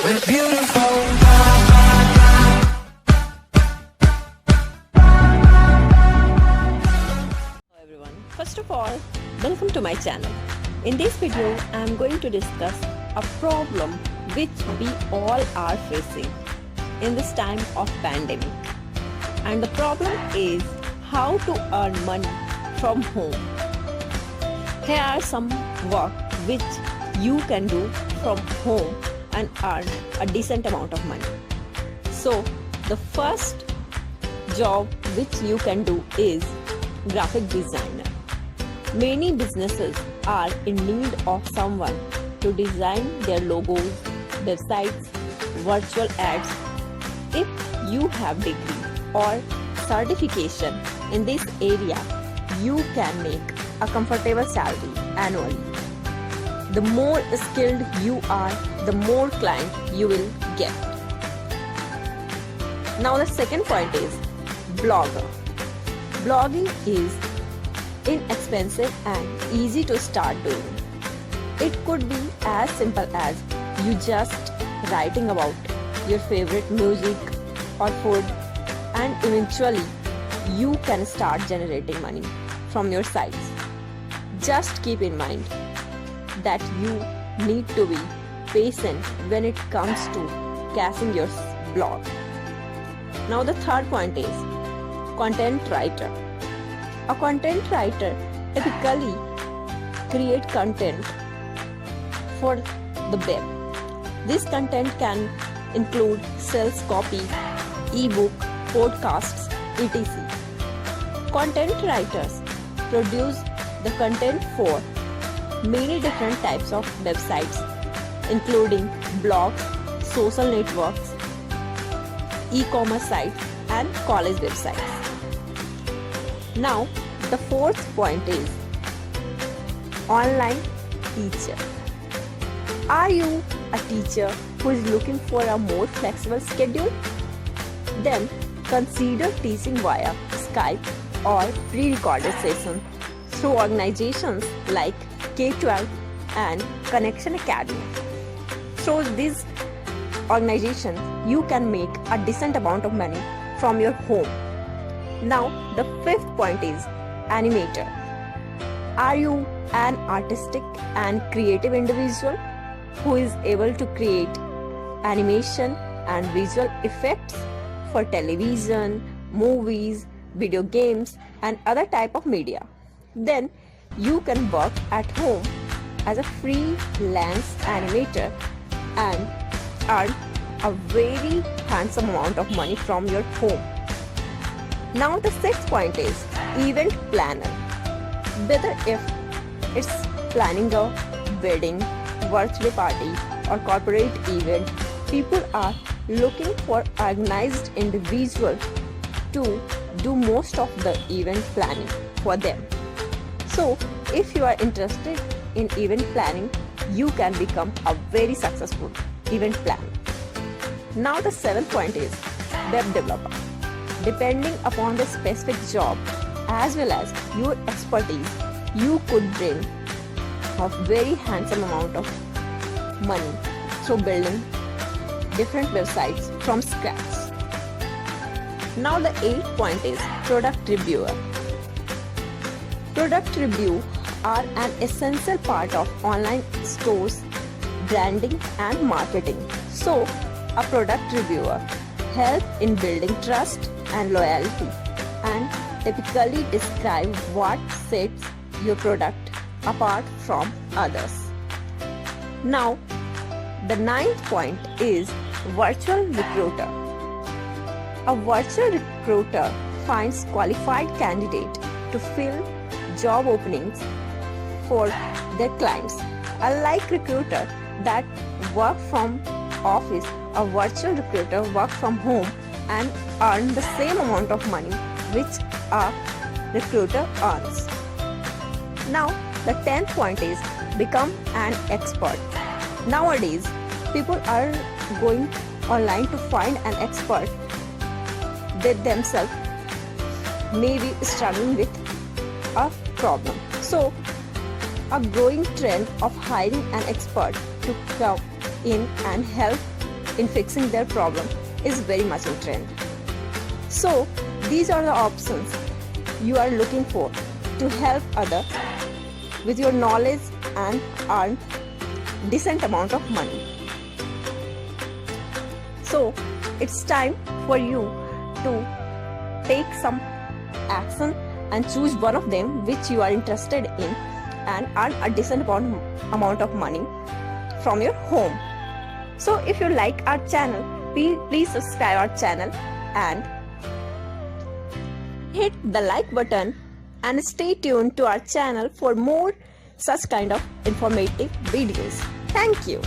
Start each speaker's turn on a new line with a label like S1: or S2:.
S1: We're beautiful.
S2: Hello everyone. First of all, welcome to my channel. In this video, I am going to discuss a problem which we all are facing in this time of pandemic. And the problem is how to earn money from home. Here are some work which you can do from home and earn a decent amount of money. So, the first job which you can do is graphic designer. Many businesses are in need of someone to design their logos, websites, virtual ads. If you have degree or certification in this area, you can make a comfortable salary annually. The more skilled you are, the more client you will get. Now the second point is blogger. Blogging is inexpensive and easy to start doing. It could be as simple as you just writing about your favorite music or food, and eventually you can start generating money from your sites. Just keep in mind that you need to be patient when it comes to casting your blog. Now the third point is content writer. A content writer typically create content for the web. This content can include sales copy, ebook, podcasts, etc. Content writers produce the content for many different types of websites, including blogs, social networks, e-commerce sites, and college websites. Now, the fourth point is online teacher. Are you a teacher who is looking for a more flexible schedule? Then consider teaching via Skype or pre-recorded sessions through organizations like K12 and Connection Academy. Through these organizations, you can make a decent amount of money from your home. Now, the fifth point is animator. Are you an artistic and creative individual who is able to create animation and visual effects for television, movies, video games, and other type of media? Then you can work at home as a freelance animator and earn a very handsome amount of money from your home. Now the sixth point is event planner. Whether if it's planning a wedding, birthday party, or corporate event, people are looking for organized individuals to do most of the event planning for them. So, if you are interested in event planning, you can become a very successful event planner. Now the seventh point is web developer. Depending upon the specific job as well as your expertise, you could bring a very handsome amount of money through building different websites from scratch. Now the eighth point is product reviewer. Product review are an essential part of online stores, branding and marketing. So, a product reviewer helps in building trust and loyalty and typically describe what sets your product apart from others. Now, the ninth point is virtual recruiter. A virtual recruiter finds qualified candidates to fill job openings for their clients. Unlike recruiter that work from office, a virtual recruiter work from home and earn the same amount of money which a recruiter earns. Now, the 10th point is become an expert. Nowadays, people are going online to find an expert. They themselves may be struggling with a problem. So, a growing trend of hiring an expert to come in and help in fixing their problem is very much in trend. So these are the options you are looking for to help others with your knowledge and earn decent amount of money. So it's time for you to take some action and choose one of them which you are interested in and earn a decent amount of money from your home. So if you like our channel, please subscribe our channel and hit the like button and stay tuned to our channel for more such kind of informative videos. Thank you.